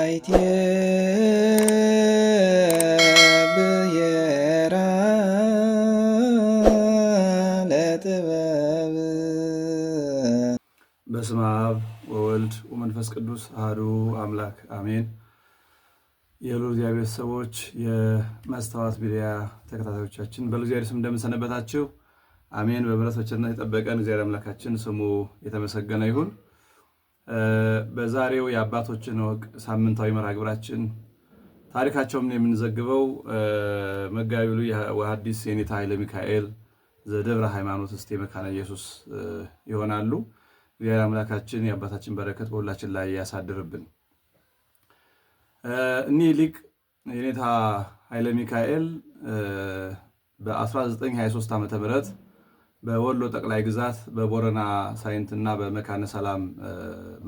አይቴ ብሔራ ለጥበብ። በስመ አብ ወወልድ ወመንፈስ ቅዱስ አሐዱ አምላክ አሜን። የልዑል እግዚአብሔር ሰዎች፣ የመስታወት ሚዲያ ተከታታዮቻችን በልዑል እግዚአብሔር ስም እንደምንሰነበታችሁ አሜን። በምሕረት በቸርነት የጠበቀን እግዚአብሔር አምላካችን ስሙ የተመሰገነ ይሁን። በዛሬው የአባቶችን ወግ ሳምንታዊ መርሃ ግብራችን ታሪካቸውን የምንዘግበው መጋቢ ብሉይ ወሐዲስ የኔታ ኃይለ ሚካኤል ዘደብረ ሃይማኖት እስቴ መካነ ኢየሱስ ይሆናሉ። እግዚአብሔር አምላካችን የአባታችን በረከት በሁላችን ላይ ያሳድርብን። እኒህ ሊቅ የኔታ ኃይለ ሚካኤል በ1923 ዓ.ም በወሎ ጠቅላይ ግዛት በቦረና ሳይንትና በመካነ ሰላም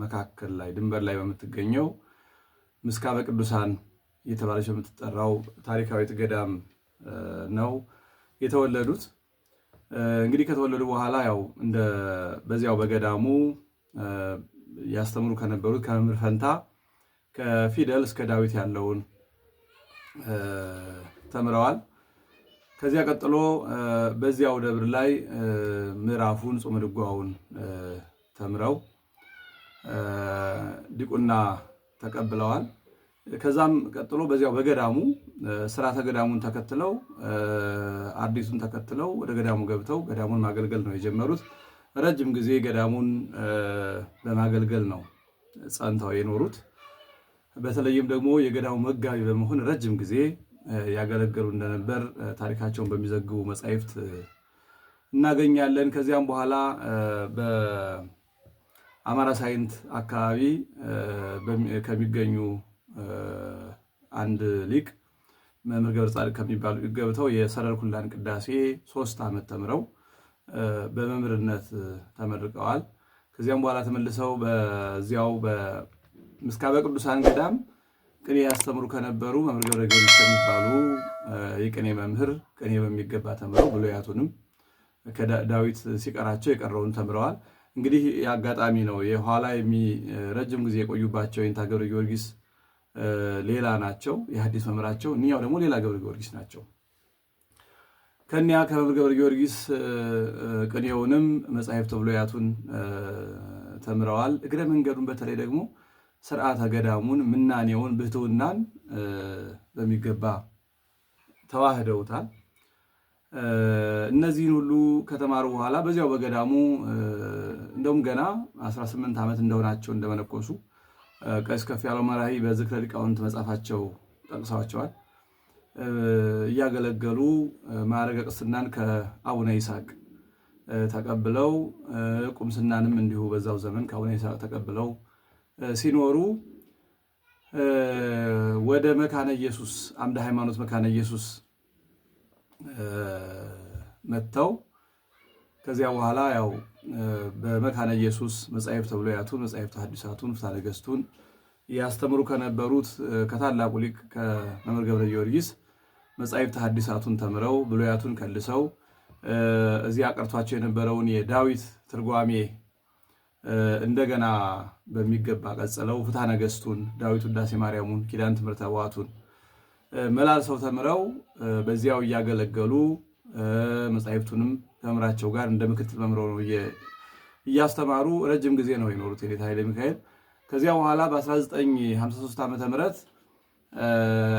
መካከል ላይ ድንበር ላይ በምትገኘው ምስካበ ቅዱሳን እየተባለች በምትጠራው ታሪካዊት ገዳም ነው የተወለዱት። እንግዲህ ከተወለዱ በኋላ ያው በዚያው በገዳሙ ያስተምሩ ከነበሩት ከመምህር ፈንታ ከፊደል እስከ ዳዊት ያለውን ተምረዋል። ከዚያ ቀጥሎ በዚያው ደብር ላይ ምዕራፉን ጾመ ድጓውን ተምረው ዲቁና ተቀብለዋል። ከዛም ቀጥሎ በዚያው በገዳሙ ስርዓተ ገዳሙን ተከትለው አዲሱን ተከትለው ወደ ገዳሙ ገብተው ገዳሙን ማገልገል ነው የጀመሩት። ረጅም ጊዜ ገዳሙን በማገልገል ነው ጸንተው የኖሩት። በተለይም ደግሞ የገዳሙ መጋቢ በመሆን ረጅም ጊዜ ያገለገሉ እንደነበር ታሪካቸውን በሚዘግቡ መጻሕፍት እናገኛለን። ከዚያም በኋላ በአማራ ሳይንት አካባቢ ከሚገኙ አንድ ሊቅ መምህር ገብረ ጻድቅ ከሚባሉ ገብተው የሰረር ኩላን ቅዳሴ 3 ዓመት ተምረው በመምህርነት ተመርቀዋል። ከዚያም በኋላ ተመልሰው በዚያው በምስካበ ቅዱሳን ገዳም ቅኔ ያስተምሩ ከነበሩ መምህር ገብረ ጊዮርጊስ ከሚባሉ የቅኔ መምህር ቅኔ በሚገባ ተምረው ብሉያቱንም ከዳዊት ሲቀራቸው የቀረውን ተምረዋል። እንግዲህ የአጋጣሚ ነው የኋላ ረጅም ጊዜ የቆዩባቸው የኔታ ገብረ ጊዮርጊስ ሌላ ናቸው፣ የሐዲስ መምህራቸው። እኒያው ደግሞ ሌላ ገብረ ጊዮርጊስ ናቸው። ከኒያ ከመምህር ገብረ ጊዮርጊስ ቅኔውንም መጻሕፍተ ብሉያቱን ተምረዋል። እግረ መንገዱን በተለይ ደግሞ ስርዓተ ገዳሙን ምናኔውን ብሕትውናን በሚገባ ተዋህደውታል። እነዚህን ሁሉ ከተማሩ በኋላ በዚያው በገዳሙ እንደውም ገና 18 ዓመት እንደሆናቸው እንደመነኮሱ ቀሲስ ከፍ ያለው መራሒ በዝክረ ሊቃውንት መጽሐፋቸው ጠቅሰዋቸዋል። እያገለገሉ ማዕረገ ቅስናን ከአቡነ ይስሐቅ ተቀብለው ቁምስናንም እንዲሁ በዛው ዘመን ከአቡነ ይስሐቅ ተቀብለው ሲኖሩ ወደ መካነ ኢየሱስ አምደ ሃይማኖት መካነ ኢየሱስ መጥተው ከዚያ በኋላ ያው በመካነ ኢየሱስ መጻሕፍተ ብሉያቱን መጻሕፍተ ሐዲሳቱን ፍትሐ ነገሥቱን ያስተምሩ ከነበሩት ከታላቁ ሊቅ ከመምህር ገብረ ጊዮርጊስ መጻሕፍተ ሐዲሳቱን ተምረው ብሉያቱን ከልሰው እዚያ ቀርቷቸው የነበረውን የዳዊት ትርጓሜ እንደገና በሚገባ ቀጽለው ፍትሐ ነገሥቱን ዳዊት ውዳሴ ማርያሙን ኪዳን ትምህርተ ኅቡዓቱን መላልሰው ተምረው በዚያው እያገለገሉ መጻሕፍቱንም ከመምህራቸው ጋር እንደ ምክትል መምህር ነው እያስተማሩ ረጅም ጊዜ ነው የኖሩት የኔታ ኃይለ ሚካኤል። ከዚያ በኋላ በ1953 ዓመተ ምህረት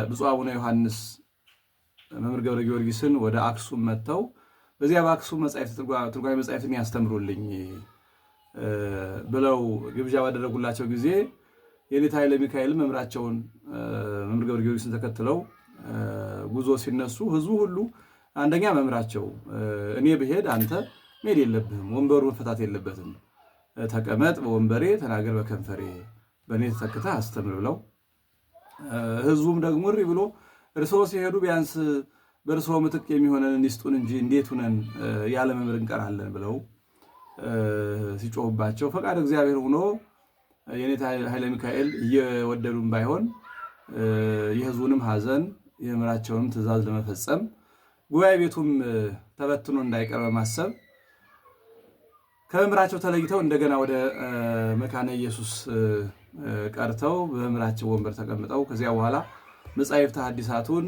ብፁዕ አቡነ ዮሐንስ መምህር ገብረ ጊዮርጊስን ወደ አክሱም መጥተው በዚያ በአክሱም ትርጓሜ መጻሕፍትን ያስተምሩልኝ ብለው ግብዣ ባደረጉላቸው ጊዜ የኔታ ኃይለ ሚካኤል መምህራቸውን መምህር ገብረ ጊዮርጊስን ተከትለው ጉዞ ሲነሱ ህዝቡ ሁሉ አንደኛ መምህራቸው እኔ ብሄድ አንተ መሄድ የለብህም፣ ወንበሩ መፈታት የለበትም፣ ተቀመጥ በወንበሬ ተናገር በከንፈሬ በእኔ ተተክተህ አስተምር ብለው ህዝቡም ደግሞ እሪ ብሎ እርስዎ ሲሄዱ ቢያንስ በእርስዎ ምትክ የሚሆነን ይስጡን እንጂ እንዴት ሁነን ያለ መምህር እንቀራለን ብለው ሲጮህባቸው ፈቃድ እግዚአብሔር ሆኖ የኔታ ኃይለ ሚካኤል እየወደዱም ባይሆን የህዝቡንም ሐዘን የመምህራቸውንም ትእዛዝ ለመፈጸም ጉባኤ ቤቱም ተበትኖ እንዳይቀር በማሰብ ከመምህራቸው ተለይተው እንደገና ወደ መካነ ኢየሱስ ቀርተው በመምህራቸው ወንበር ተቀምጠው ከዚያ በኋላ መጻሕፍተ ሐዲሳቱን፣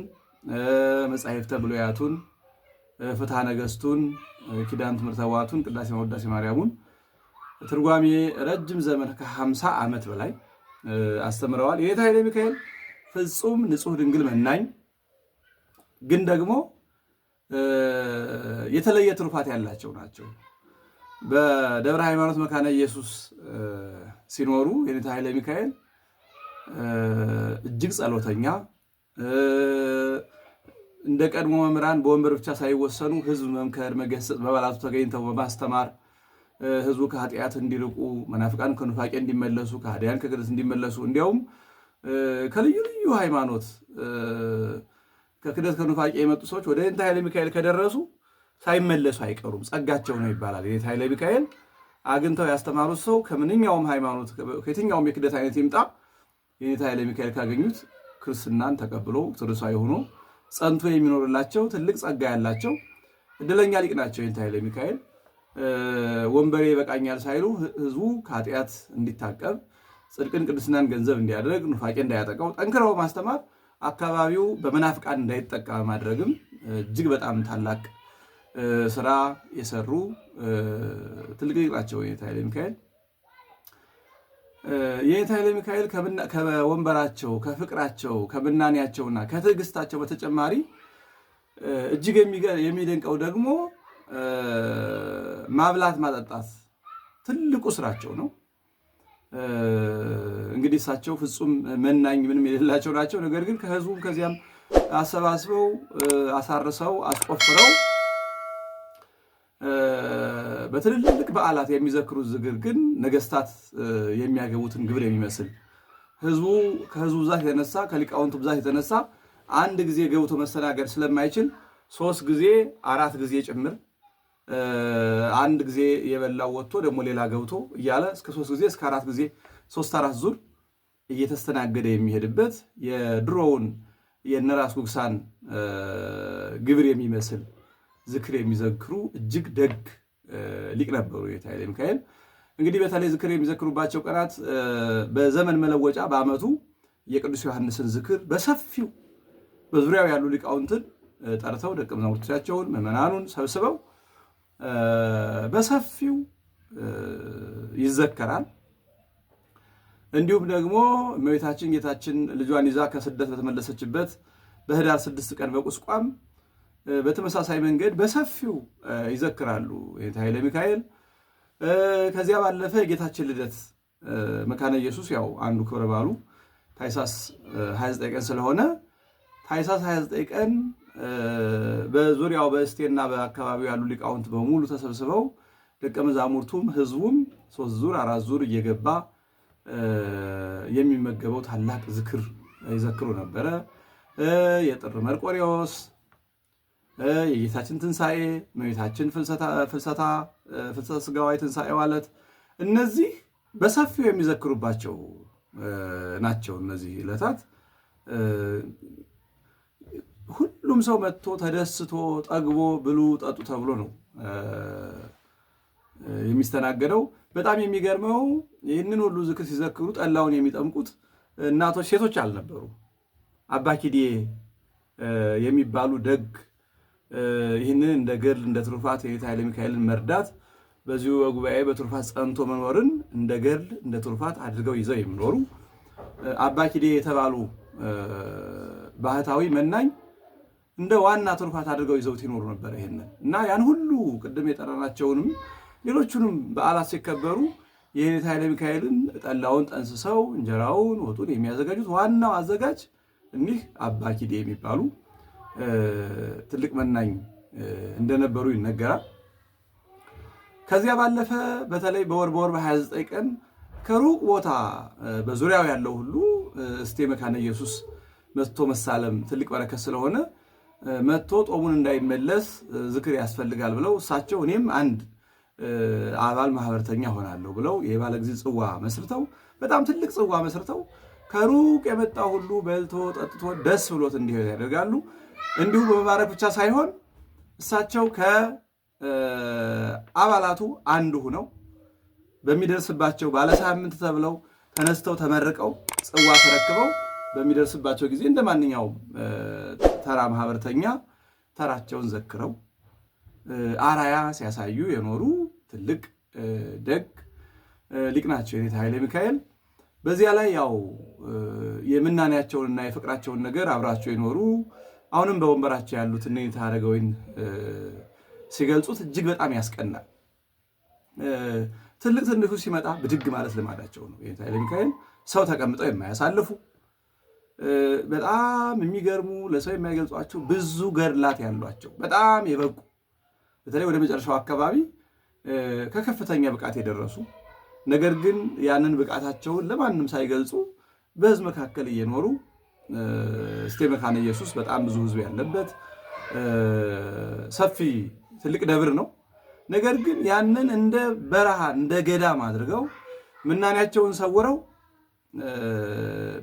መጻሕፍተ ብሉያቱን፣ ፍትሐ ነገሥቱን፣ ኪዳን ትምህርተ ኅቡዓቱን፣ ቅዳሴ ወዳሴ ማርያሙን ትርጓሜ ረጅም ዘመን ከ50 ዓመት በላይ አስተምረዋል። የኔታ ኃይለ ሚካኤል ፍጹም ንጹሕ ድንግል መናኝ ግን ደግሞ የተለየ ትሩፋት ያላቸው ናቸው። በደብረ ሃይማኖት መካነ ኢየሱስ ሲኖሩ የኔታ ኃይለ ሚካኤል እጅግ ጸሎተኛ፣ እንደ ቀድሞ መምህራን በወንበር ብቻ ሳይወሰኑ ሕዝብ መምከር፣ መገሰጽ፣ በበዓላቱ ተገኝተው በማስተማር ሕዝቡ ከኃጢአት እንዲርቁ፣ መናፍቃን ከኑፋቄ እንዲመለሱ፣ ከሃዲያን ከክህደት እንዲመለሱ እንዲያውም ከልዩ ልዩ ሃይማኖት ከክህደት ከኑፋቄ የመጡ ሰዎች ወደ የኔታ ኃይለ ሚካኤል ከደረሱ ሳይመለሱ አይቀሩም። ጸጋቸው ነው ይባላል። የኔታ ኃይለ ሚካኤል አግኝተው ያስተማሩት ሰው ከምንኛውም ሃይማኖት ከየትኛውም የክህደት አይነት ይምጣ የኔታ ኃይለ ሚካኤል ካገኙት ክርስትናን ተቀብሎ ኦርቶዶክሳዊ ሆኖ ጸንቶ የሚኖርላቸው ትልቅ ጸጋ ያላቸው እድለኛ ሊቅ ናቸው። የኔታ ኃይለ ሚካኤል ወንበሬ ይበቃኛል ሳይሉ ህዝቡ ከኃጢአት እንዲታቀብ፣ ጽድቅን ቅድስናን ገንዘብ እንዲያደርግ፣ ኑፋቄ እንዳያጠቃው ጠንክረው ማስተማር፣ አካባቢው በመናፍቃን እንዳይጠቃ ማድረግም እጅግ በጣም ታላቅ ስራ የሰሩ ትልቅ ሊቅ ናቸው የኔታ ኃይለ ሚካኤል። የኔታ ኃይለ ሚካኤል ከወንበራቸው፣ ከፍቅራቸው፣ ከምናኔያቸውና ከትዕግስታቸው በተጨማሪ እጅግ የሚደንቀው ደግሞ ማብላት ማጠጣት ትልቁ ስራቸው ነው። እንግዲህ እሳቸው ፍጹም መናኝ ምንም የሌላቸው ናቸው። ነገር ግን ከህዝቡም ከዚያም አሰባስበው አሳርሰው አስቆፍረው በትልልቅ በዓላት የሚዘክሩት ዝክር ግን ነገስታት የሚያገቡትን ግብር የሚመስል ከህዝቡ ብዛት የተነሳ ከሊቃውንቱ ብዛት የተነሳ አንድ ጊዜ ገብቶ መስተናገድ ስለማይችል 3 ጊዜ 4 ጊዜ ጭምር አንድ ጊዜ የበላው ወጥቶ ደግሞ ሌላ ገብቶ እያለ እስከ 3 ጊዜ እስከ 4 ጊዜ 3-4 ዙር እየተስተናገደ የሚሄድበት የድሮውን የነራስ ጉግሳን ግብር የሚመስል ዝክር የሚዘክሩ እጅግ ደግ ሊቅ ነበሩ የኔታ ኃይለ ሚካኤል። እንግዲህ በተለይ ዝክር የሚዘክሩባቸው ቀናት በዘመን መለወጫ በዓመቱ የቅዱስ ዮሐንስን ዝክር በሰፊው በዙሪያው ያሉ ሊቃውንትን ጠርተው ደቀ መዛሙርቶቻቸውን ምዕመናኑን ሰብስበው በሰፊው ይዘከራል። እንዲሁም ደግሞ እመቤታችን ጌታችን ልጇን ይዛ ከስደት በተመለሰችበት በኅዳር 6 ቀን በቁስቋም በተመሳሳይ መንገድ በሰፊው ይዘክራሉ የኔታ ኃይለ ሚካኤል። ከዚያ ባለፈ የጌታችን ልደት መካነ ኢየሱስ ያው አንዱ ክብረ በዓሉ ታኅሳስ 29 ቀን ስለሆነ ታኅሳስ 29 ቀን በዙሪያው በእስቴና በአካባቢው ያሉ ሊቃውንት በሙሉ ተሰብስበው ደቀ መዛሙርቱም ህዝቡም 3 ዙር 4 ዙር እየገባ የሚመገበው ታላቅ ዝክር ይዘክሩ ነበረ። የጥር መርቆሬዎስ፣ የጌታችን ትንሣኤ፣ እመቤታችን ፍልሰታ ሥጋዋ ትንሣኤ ማለት እነዚህ በሰፊው የሚዘክሩባቸው ናቸው። እነዚህ ዕለታት ሁሉም ሰው መጥቶ ተደስቶ ጠግቦ ብሉ ጠጡ ተብሎ ነው የሚስተናገደው። በጣም የሚገርመው ይህንን ሁሉ ዝክር ሲዘክሩ ጠላውን የሚጠምቁት እናቶች፣ ሴቶች አልነበሩ። አባ ኪዴ የሚባሉ ደግ ይህንን እንደ ገድል እንደ ትሩፋት የኔታ ኃይለ ሚካኤልን መርዳት በዚሁ በጉባኤ በትሩፋት ጸንቶ መኖርን እንደ ገድል እንደ ትሩፋት አድርገው ይዘው የሚኖሩ አባ ኪዴ የተባሉ ባህታዊ መናኝ እንደ ዋና ትሩፋት አድርገው ይዘውት ይኖሩ ነበር። ይሄንን እና ያን ሁሉ ቅድም የጠራናቸውንም ሌሎቹንም በዓላት ሲከበሩ የኔታ ኃይለ ሚካኤልን ጠላውን ጠንስሰው እንጀራውን ወጡን የሚያዘጋጁት ዋናው አዘጋጅ እኒህ አባ ኪዴ የሚባሉ ትልቅ መናኝ እንደነበሩ ይነገራል። ከዚያ ባለፈ በተለይ በወር በ29 ቀን ከሩቅ ቦታ በዙሪያው ያለው ሁሉ እስቴ መካነ ኢየሱስ መጥቶ መሳለም ትልቅ በረከት ስለሆነ መጥቶ ጦሙን እንዳይመለስ ዝክር ያስፈልጋል ብለው እሳቸው እኔም አንድ አባል ማህበርተኛ ሆናለሁ ብለው የባለ ጊዜ ጽዋ መስርተው በጣም ትልቅ ጽዋ መስርተው ከሩቅ የመጣ ሁሉ በልቶ ጠጥቶ ደስ ብሎት እንዲሄድ ያደርጋሉ። እንዲሁ በመባረክ ብቻ ሳይሆን እሳቸው ከአባላቱ አንዱ ሆነው በሚደርስባቸው ባለ ሳምንት ተብለው ተነስተው ተመርቀው ጽዋ ተረክበው በሚደርስባቸው ጊዜ እንደ ማንኛውም ተራ ማህበርተኛ ተራቸውን ዘክረው አራያ ሲያሳዩ የኖሩ ትልቅ ደግ ሊቅ ናቸው የኔታ ኃይለ ሚካኤል። በዚያ ላይ ያው የምናኔያቸውንና የፍቅራቸውን ነገር አብራቸው የኖሩ አሁንም በወንበራቸው ያሉት የኔታ አረጋወይን ሲገልጹት እጅግ በጣም ያስቀናል። ትልቅ ትንሹ ሲመጣ ብድግ ማለት ልማዳቸው ነው። የኔታ ኃይለ ሚካኤል ሰው ተቀምጠው የማያሳልፉ በጣም የሚገርሙ ለሰው የማይገልጿቸው ብዙ ገድላት ያሏቸው በጣም የበቁ በተለይ ወደ መጨረሻው አካባቢ ከከፍተኛ ብቃት የደረሱ ነገር ግን ያንን ብቃታቸውን ለማንም ሳይገልጹ በሕዝብ መካከል እየኖሩ እስቴ መካነ ኢየሱስ በጣም ብዙ ሕዝብ ያለበት ሰፊ ትልቅ ደብር ነው። ነገር ግን ያንን እንደ በረሃ እንደ ገዳም አድርገው ምናኔያቸውን ሰውረው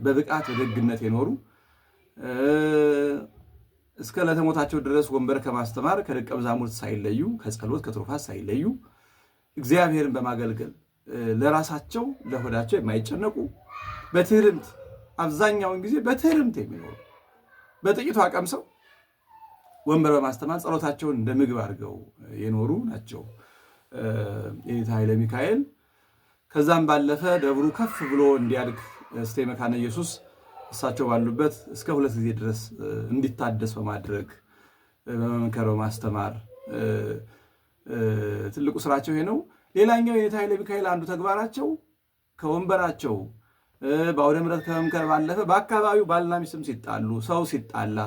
በብቃት በደግነት የኖሩ እስከ ለተሞታቸው ድረስ ወንበር ከማስተማር ከደቀ መዛሙርት ሳይለዩ ከጸሎት ከትሩፋት ሳይለዩ እግዚአብሔርን በማገልገል ለራሳቸው ለሆዳቸው የማይጨነቁ በትህርምት አብዛኛውን ጊዜ በትህርምት የሚኖሩ በጥቂቱ አቀምሰው ወንበር በማስተማር ጸሎታቸውን እንደ ምግብ አድርገው የኖሩ ናቸው የኔታ ኃይለ ሚካኤል። ከዛም ባለፈ ደብሩ ከፍ ብሎ እንዲያድግ እስቴ መካነ ኢየሱስ እሳቸው ባሉበት እስከ 2 ጊዜ ድረስ እንዲታደስ በማድረግ በመምከር በማስተማር ትልቁ ስራቸው ይሄ ነው። ሌላኛው የኔታ ኃይለ ሚካኤል አንዱ ተግባራቸው ከወንበራቸው በአውደ ምሕረት ከመምከር ባለፈ በአካባቢው ባልና ሚስትም ሲጣሉ ሰው ሲጣላ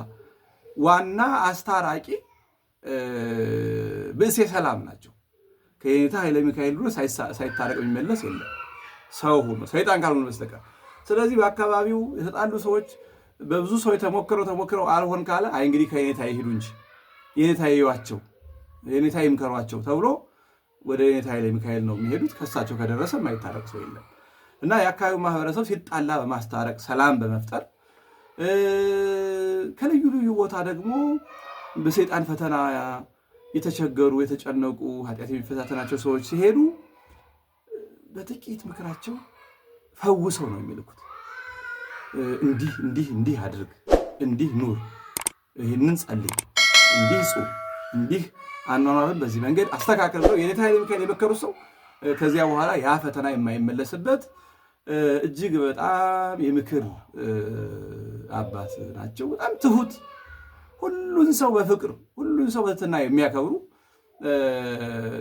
ዋና አስታራቂ ብእሴ ሰላም ናቸው። ከየኔታ ኃይለ ሚካኤል ድሮ ሳይታረቅ የሚመለስ የለም ሰው ሆኖ ሰይጣን ካልሆነ በስተቀር። ስለዚህ በአካባቢው የተጣሉ ሰዎች በብዙ ሰው ተሞክረው አልሆን ካለ አይ እንግዲህ ከየኔታ ይሄዱ እንጂ የኔታ ይዩዋቸው የኔታ ይምከሯቸው ተብሎ ወደ የኔታ ኃይለ ሚካኤል ነው የሚሄዱት። ከሳቸው ከደረሰ የማይታረቅ ሰው የለም እና የአካባቢው ማህበረሰብ ሲጣላ በማስታረቅ ሰላም በመፍጠር ከልዩ ልዩ ቦታ ደግሞ በሰይጣን ፈተና የተቸገሩ የተጨነቁ ኃጢአት የሚፈታተናቸው ሰዎች ሲሄዱ በጥቂት ምክራቸው ፈውሰው ነው የሚልኩት። እንዲህ አድርግ፣ እንዲህ ኑር፣ ይህንን ጸልይ፣ እንዲህ ጹም፣ እንዲህ አኗኗርን በዚህ መንገድ አስተካከል ብለው የኔታ ኃይለ ሚካኤል የመከሩ ሰው ከዚያ በኋላ ያ ፈተና የማይመለስበት እጅግ በጣም የምክር አባት ናቸው። በጣም ትሁት፣ ሁሉን ሰው በፍቅር ሁሉን ሰው በትህትና የሚያከብሩ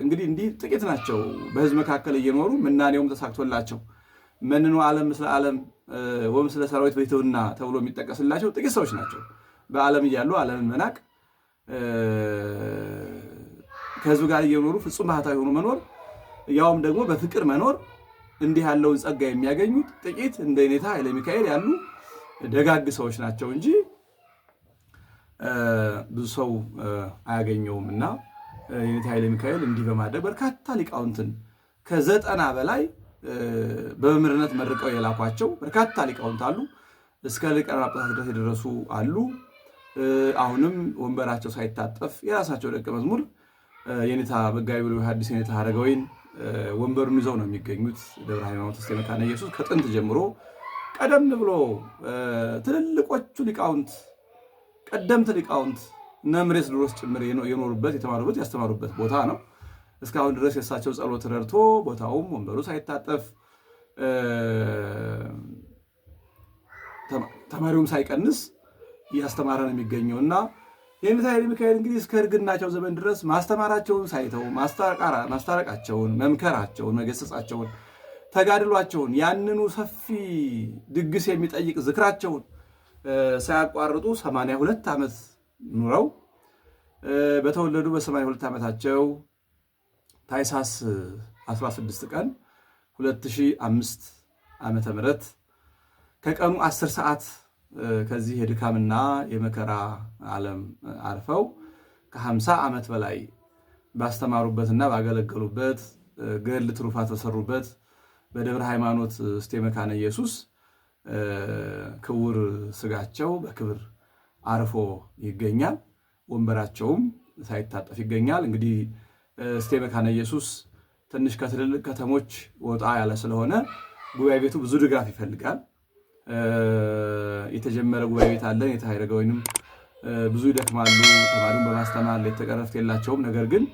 እንግዲህ እንዲህ ጥቂት ናቸው። በሕዝብ መካከል እየኖሩ ምናኔውም ተሳክቶላቸው መንኑ ዓለም ምስለ ዓለም ወምስለ ሰራዊት በትሕትና ተብሎ የሚጠቀስላቸው ጥቂት ሰዎች ናቸው። በዓለም እያሉ ዓለምን መናቅ ከሕዝብ ጋር እየኖሩ ፍጹም ባህታዊ ሆኖ መኖር ያውም ደግሞ በፍቅር መኖር እንዲህ ያለውን ጸጋ የሚያገኙት ጥቂት እንደ የኔታ ኃይለ ሚካኤል ያሉ ደጋግ ሰዎች ናቸው እንጂ ብዙ ሰው አያገኘውም። እና የኔታ ኃይለ ሚካኤል እንዲህ በማድረግ በርካታ ሊቃውንትን ከ90 በላይ በመምህርነት መርቀው የላኳቸው በርካታ ሊቃውንት አሉ። እስከ ሊቃነ ጳጳሳት ድረስ የደረሱ አሉ። አሁንም ወንበራቸው ሳይታጠፍ የራሳቸው ደቀ መዝሙር የኔታ መጋቢ ብሉይ ሐዲስ የኔታ አረጋወይን ወንበሩን ይዘው ነው የሚገኙት። ደብረ ሃይማኖት እስቴ መካነ ኢየሱስ ከጥንት ጀምሮ ቀደም ብሎ ትልልቆቹ ሊቃውንት ቀደምት ሊቃውንት እነ ምሬስድሮስ ጭምር የኖሩበት የተማሩበት ያስተማሩበት ቦታ ነው። እስካሁን ድረስ የእሳቸው ጸሎት ረድቶ ቦታውም ወንበሩ ሳይታጠፍ ተማሪውም ሳይቀንስ እያስተማረ ነው የሚገኘውና የኔታ ኃይለ ሚካኤል እንግዲህ እስከ እርግናቸው ዘመን ድረስ ማስተማራቸውን ሳይተው ማስታረቃቸውን፣ መምከራቸውን፣ መገሰጻቸውን፣ ተጋድሏቸውን ያንኑ ሰፊ ድግስ የሚጠይቅ ዝክራቸውን ሳያቋርጡ 82 ዓመት ኑረው በተወለዱ በ82 ዓመታቸው ታኅሳስ 16 ቀን 2005 ዓመተ ምህረት ከቀኑ 10 ሰዓት ከዚህ የድካምና የመከራ ዓለም አርፈው ከ50 ዓመት በላይ ባስተማሩበትና ባገለገሉበት ገድል ትሩፋት በሰሩበት በደብረ ሃይማኖት እስቴ መካነ ኢየሱስ ክቡር ስጋቸው በክብር አርፎ ይገኛል። ወንበራቸውም ሳይታጠፍ ይገኛል። እንግዲህ እስቴ መካነ ኢየሱስ ትንሽ ከትልልቅ ከተሞች ወጣ ያለ ስለሆነ ጉባኤ ቤቱ ብዙ ድጋፍ ይፈልጋል። የተጀመረ ጉባኤ ቤት አለን የተሃይረገ ወይንም ብዙ ይደክማሉ። ተማሪውን በማስተማር ሌት ተቀን እረፍት የላቸውም። ነገር ግን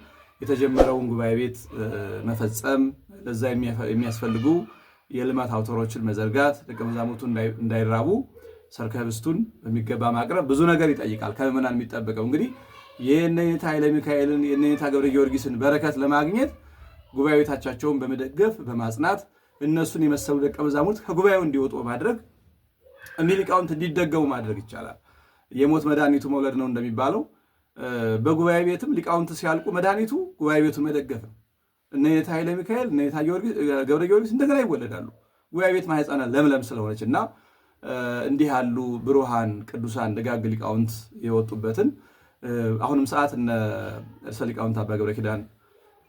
የተጀመረውን ጉባኤ ቤት መፈጸም፣ ለዛ የሚያስፈልጉ የልማት አውታሮችን መዘርጋት፣ ደቀ መዛሙርቱ እንዳይራቡ ሠርከ ኅብስቱን በሚገባ ማቅረብ ብዙ ነገር ይጠይቃል። ከምዕመናን የሚጠበቀው እንግዲህ የእነኝታ ኃይለ ሚካኤልን የእነኝታ ገብረ ጊዮርጊስን በረከት ለማግኘት ጉባኤ ቤታቸውን በመደገፍ በማጽናት እነሱን የመሰሉ ደቀ መዛሙርት ከጉባኤው እንዲወጡ በማድረግ እኒህ ሊቃውንት እንዲደገሙ ማድረግ ይቻላል። የሞት መድኃኒቱ መውለድ ነው እንደሚባለው በጉባኤ ቤትም ሊቃውንት ሲያልቁ መድኃኒቱ ጉባኤ ቤቱን መደገፍ ነው። እነኝታ ኃይለ ሚካኤል እነኝታ ገብረ ጊዮርጊስ እንደገና ይወለዳሉ። ጉባኤ ቤት ማህፀነ ለምለም ስለሆነች እና እንዲህ ያሉ ብሩሃን ቅዱሳን ደጋግ ሊቃውንት የወጡበትን አሁንም ሰዓት እነ ርዕሰ ሊቃውንት አባ ገብረ ኪዳን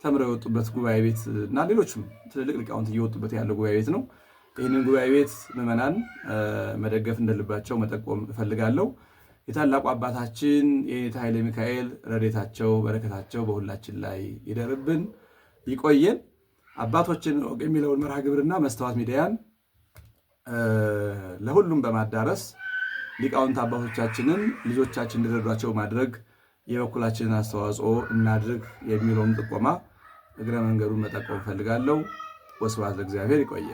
ተምረው የወጡበት ጉባኤ ቤት እና ሌሎችም ትልልቅ ሊቃውንት እየወጡበት ያለው ጉባኤ ቤት ነው። ይህንን ጉባኤ ቤት ምዕመናን መደገፍ እንደልባቸው መጠቆም እፈልጋለሁ። የታላቁ አባታችን የኔታ ኃይለ ሚካኤል ረድኤታቸው በረከታቸው በሁላችን ላይ ይደርብን ይቆየን። አባቶችን ወግ የሚለውን መርሃ ግብርና መስተዋት ሚዲያን ለሁሉም በማዳረስ ሊቃውንት አባቶቻችንን ልጆቻችን እንዲረዷቸው ማድረግ የበኩላችንን አስተዋጽኦ እናድርግ የሚለውን ጥቆማ እግረ መንገዱን መጠቆም ፈልጋለሁ። ወስብሐት ለእግዚአብሔር። ይቆየ